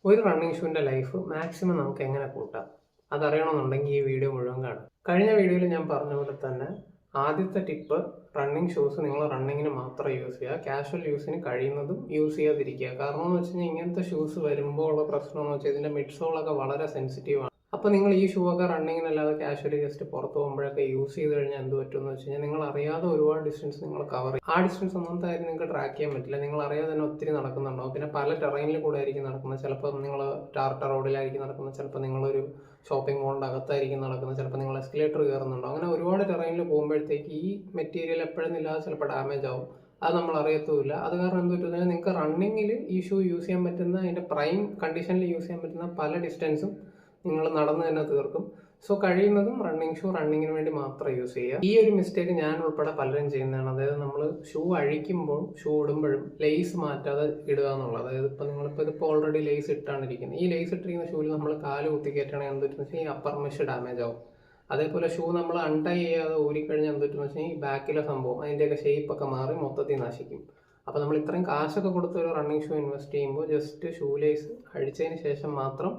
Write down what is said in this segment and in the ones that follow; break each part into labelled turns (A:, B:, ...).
A: ഒരു running ഷൂവിൻ്റെ life maximum നമുക്ക് എങ്ങനെ കൂട്ടാം അതറിയണമെന്നുണ്ടെങ്കിൽ ഈ വീഡിയോ മുഴുവൻ കാണാം. കഴിഞ്ഞ വീഡിയോയിൽ ഞാൻ പറഞ്ഞ പോലെ തന്നെ ആദ്യത്തെ ടിപ്പ്, റണ്ണിങ് ഷൂസ് നിങ്ങൾ റണ്ണിങ്ങിന് മാത്രം യൂസ് ചെയ്യുക. കാഷ്വൽ യൂസിന് കഴിയുന്നതും യൂസ് ചെയ്യാതിരിക്കുക. കാരണം എന്ന് വെച്ച് കഴിഞ്ഞാൽ ഇങ്ങനത്തെ ഷൂസ് വരുമ്പോൾ ഉള്ള പ്രശ്നം എന്ന് വെച്ചാൽ ഇതിൻ്റെ മിഡ്സോളൊക്കെ വളരെ സെൻസിറ്റീവ് ആണ്. അപ്പോൾ നിങ്ങൾ ഈ ഷൂ ഒക്കെ റണ്ണിങ്ങിനല്ലാതെ കാഷ്വലി ജസ്റ്റ് പുറത്ത് പോകുമ്പോഴൊക്കെ യൂസ് ചെയ്ത് കഴിഞ്ഞാൽ എന്ത് പറ്റുമെന്ന് വെച്ച് കഴിഞ്ഞാൽ നിങ്ങൾ അറിയാതെ ഒരുപാട് ഡിസ്റ്റൻസ് നിങ്ങൾ കവർ ചെയ്യും. ആ ഡിസ്റ്റൻസ് ഒന്നാമത്തെ കാര്യം നിങ്ങൾക്ക് ട്രാക്ക് ചെയ്യാൻ പറ്റില്ല. നിങ്ങൾ അറിയാതെ തന്നെ ഒത്തിരി നടക്കുന്നുണ്ടാവും. പിന്നെ പല ടെറൈനിൽ കൂടെ ആയിരിക്കും നടക്കുന്നത്. ചിലപ്പോൾ നിങ്ങൾ ടാർട്ട റോഡിലായിരിക്കും നടക്കുന്നത്, ചിലപ്പോൾ നിങ്ങളൊരു ഷോപ്പിംഗ് മോളിൻ്റെ അകത്തായിരിക്കും നടക്കുന്നത്, ചിലപ്പോൾ നിങ്ങൾ എസ്കലേറ്റർ കയറുന്നുണ്ടോ. അങ്ങനെ ഒരുപാട് ടെറൈനിൽ പോകുമ്പോഴത്തേക്ക് ഈ മെറ്റീരിയൽ എപ്പോഴെന്നില്ലാതെ ചിലപ്പോൾ ഡാമേജ് ആവും. അത് നമ്മൾ അറിയത്തുമില്ല. അത് കാരണം എന്ത് പറ്റുന്നത്, നിങ്ങൾക്ക് റണ്ണിങ്ങിൽ ഈ ഷൂ യൂസ് ചെയ്യാൻ പറ്റുന്ന, അതിൻ്റെ പ്രൈം കണ്ടീഷനിൽ യൂസ് ചെയ്യാൻ പറ്റുന്ന പല ഡിസ്റ്റൻസും നിങ്ങൾ നടന്ന് തന്നെ തീർക്കും. സോ കഴിയുന്നതും റണ്ണിങ് ഷൂ റണ്ണിങ്ങിന് വേണ്ടി മാത്രം യൂസ് ചെയ്യുക. ഈ ഒരു മിസ്റ്റേക്ക് ഞാൻ ഉൾപ്പെടെ പലരും ചെയ്യുന്നതാണ്. അതായത് നമ്മൾ ഷൂ അഴിക്കുമ്പോൾ, ഷൂ ഇടുമ്പോഴും ലേസ് മാറ്റാതെ ഇടുക എന്നുള്ളത്. അതായത് ഇതിപ്പോൾ ഓൾറെഡി ലേസ് ഇട്ടാണ് ഇരിക്കുന്നത്. ഈ ലേസ് ഇട്ടിരിക്കുന്ന ഷൂവിൽ നമ്മൾ കാല് കുത്തിക്കയറ്റാണെങ്കിൽ എന്ത് പറ്റുമെന്ന് വെച്ചാൽ ഈ അപ്പർ മെഷ് ഡാമേജ് ആവും. അതേപോലെ ഷൂ നമ്മൾ അൺടൈ ചെയ്യാതെ ഊരിക്കഴിഞ്ഞാൽ എന്ത് പറ്റുമെന്ന് വെച്ചാൽ ഈ ബാക്കിലെ സംഭവം അതിൻ്റെയൊക്കെ ഷേപ്പൊക്കെ മാറി മൊത്തത്തിൽ നശിക്കും. അപ്പോൾ നമ്മൾ ഇത്രയും കാശൊക്കെ കൊടുത്ത് ഒരു റണ്ണിങ് ഷൂ ഇൻവെസ്റ്റ് ചെയ്യുമ്പോൾ ജസ്റ്റ് ഷൂ ലേസ് അഴിച്ചതിന് ശേഷം മാത്രം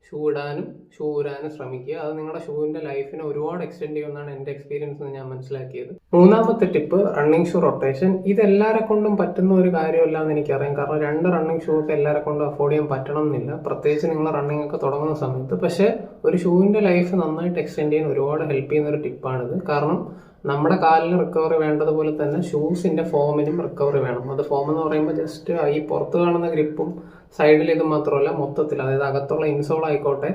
A: ഷൂ ഇടാനും ഷൂ ഊരാനും ശ്രമിക്കുക. അത് നിങ്ങളുടെ ഷൂവിൻ്റെ ലൈഫിനെ ഒരുപാട് എക്സ്റ്റെൻഡ് ചെയ്യുമെന്നാണ് എൻ്റെ എക്സ്പീരിയൻസ് എന്ന് ഞാൻ മനസ്സിലാക്കിയത്. മൂന്നാമത്തെ ടിപ്പ്, റണ്ണിങ് ഷൂ റൊട്ടേഷൻ. ഇത് എല്ലാവരെ കൊണ്ടും പറ്റുന്ന ഒരു കാര്യമല്ല എന്ന് എനിക്കറിയാം. കാരണം 2 റണ്ണിങ് ഷൂ ഒക്കെ എല്ലാവരെ കൊണ്ടും അഫോർഡ് ചെയ്യാൻ പറ്റണം എന്നില്ല, പ്രത്യേകിച്ച് നിങ്ങൾ റണ്ണിങ് ഒക്കെ തുടങ്ങുന്ന സമയത്ത്. പക്ഷേ ഒരു ഷൂവിൻ്റെ ലൈഫ് നന്നായിട്ട് എക്സ്റ്റെൻഡ് ചെയ്യാൻ ഒരുപാട് ഹെൽപ്പ് ചെയ്യുന്ന ഒരു ടിപ്പാണിത്. കാരണം നമ്മുടെ കാലിന് റിക്കവറി വേണ്ടതുപോലെ തന്നെ ഷൂസിൻ്റെ ഫോമിനും റിക്കവറി വേണം. അത് ഫോം എന്ന് പറയുമ്പോൾ ജസ്റ്റ് ഈ പുറത്ത് കാണുന്ന ഗ്രിപ്പും സൈഡിൽ ഇത് മാത്രമല്ല, മൊത്തത്തിൽ, അതായത് അകത്തുള്ള ഇൻസോൾ ആയിക്കോട്ടെ,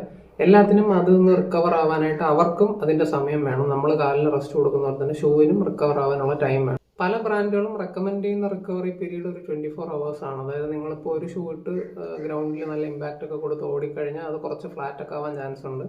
A: എല്ലാത്തിനും അതിൽ റിക്കവർ ആവാനായിട്ട് അവർക്കും അതിൻ്റെ സമയം വേണം. നമ്മൾ കാലിന് റെസ്റ്റ് കൊടുക്കുന്നവർ തന്നെ ഷൂവിനും റിക്കവർ ആവാനുള്ള ടൈം വേണം. പല ബ്രാൻഡുകളും റെക്കമെൻഡ് ചെയ്യുന്ന റിക്കവറി പീരീഡ് ഒരു 24 hours ആണ്. അതായത് നിങ്ങളിപ്പോൾ ഒരു ഷൂ ഇട്ട് ഗ്രൗണ്ടിൽ നല്ല ഇമ്പാക്റ്റ് ഒക്കെ കൊടുത്ത് ഓടിക്കഴിഞ്ഞാൽ അത് കുറച്ച് ഫ്ലാറ്റൊക്കെ ആവാൻ ചാൻസ് ഉണ്ട്.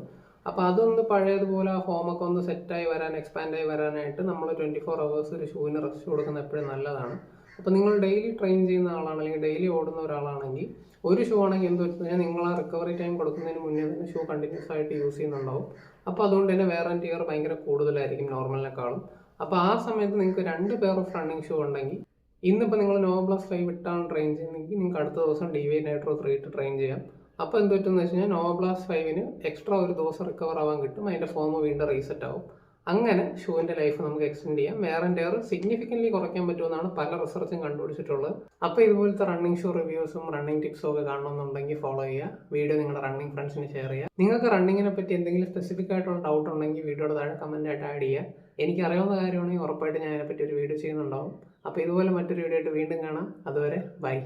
A: അപ്പോൾ അതൊന്ന് പഴയതുപോലെ ആ ഫോമൊക്കെ ഒന്ന് സെറ്റായി വരാൻ, എക്സ്പാൻഡായി വരാനായിട്ട് നമ്മൾ 24 hours ഒരു ഷൂവിന് റെസ്റ്റ് കൊടുക്കുന്നത് എപ്പോഴും നല്ലതാണ്. അപ്പോൾ നിങ്ങൾ ഡെയിലി ട്രെയിൻ ചെയ്യുന്ന ആളാണ്, അല്ലെങ്കിൽ ഡെയിലി ഓടുന്ന ഒരാളാണെങ്കിൽ ഒരു ഷൂ ആണെങ്കിൽ എന്ത് വെച്ചാൽ നിങ്ങൾ ആ റിക്കവറി ടൈം കൊടുക്കുന്നതിന് മുന്നേ തന്നെ ഷൂ കണ്ടിന്യൂസ് ആയിട്ട് യൂസ് ചെയ്യുന്നുണ്ടാവും. അപ്പോൾ അതുകൊണ്ട് തന്നെ വെയർ ആൻഡ് ടിയർ ഭയങ്കര കൂടുതലായിരിക്കും നോർമലിനേക്കാളും. അപ്പോൾ ആ സമയത്ത് നിങ്ങൾക്ക് 2 പെയർ ഓഫ് റണ്ണിങ് ഷൂ ഉണ്ടെങ്കിൽ, ഇന്നിപ്പോൾ നിങ്ങൾ NOVA+5 ഇട്ടാണ് ട്രെയിൻ ചെയ്യുന്നതെങ്കിൽ നിങ്ങൾക്ക് അടുത്ത ദിവസം DY Nitro 3 ഇട്ട് ട്രെയിൻ ചെയ്യാം. അപ്പോൾ എന്ത് പറ്റുമെന്ന് വെച്ച് കഴിഞ്ഞാൽ NOVA+5 എക്സ്ട്രാ ഒരു ദിവസം റിക്കവർ ആവാൻ കിട്ടും. അതിൻ്റെ ഫോം വീണ്ടും റീസെറ്റ് ആവും. അങ്ങനെ ഷൂവിൻ്റെ ലൈഫ് നമുക്ക് എക്സ്റ്റെൻഡ് ചെയ്യാം. വെയർ ആൻഡ് ടിയർ സിഗ്നിഫിക്കൻ്റ്ലി കുറയ്ക്കാൻ പറ്റുമെന്നാണ് പല റിസർച്ചും കണ്ടുപിടിച്ചിട്ടുള്ളത്. അപ്പോൾ ഇതുപോലത്തെ റണ്ണിങ് ഷൂ റിവ്യൂസും റണ്ണിങ് ടിപ്സും ഒക്കെ കാണണമെന്നുണ്ടെങ്കിൽ ഫോളോ ചെയ്യുക. വീഡിയോ നിങ്ങളുടെ റണ്ണിങ് ഫ്രണ്ട്സിന് ഷെയർ ചെയ്യുക. നിങ്ങൾക്ക് റണ്ണിങ്ങിനെ പറ്റി എന്തെങ്കിലും സ്പെസിഫിക് ആയിട്ടുള്ള ഡൗട്ട് ഉണ്ടെങ്കിൽ വീഡിയോയുടെ താഴെ കമൻറ്റായിട്ട് ആഡ് ചെയ്യുക. എനിക്ക് അറിയാവുന്ന കാര്യമാണെങ്കിൽ ഉറപ്പായിട്ട് ഞാൻ അതിനെപ്പറ്റി ഒരു വീഡിയോ ചെയ്യുന്നുണ്ടാവും. അപ്പോൾ ഇതുപോലെ മറ്റൊരു വീഡിയോ ആയിട്ട് വീണ്ടും കാണാം. അതുവരെ ബൈ.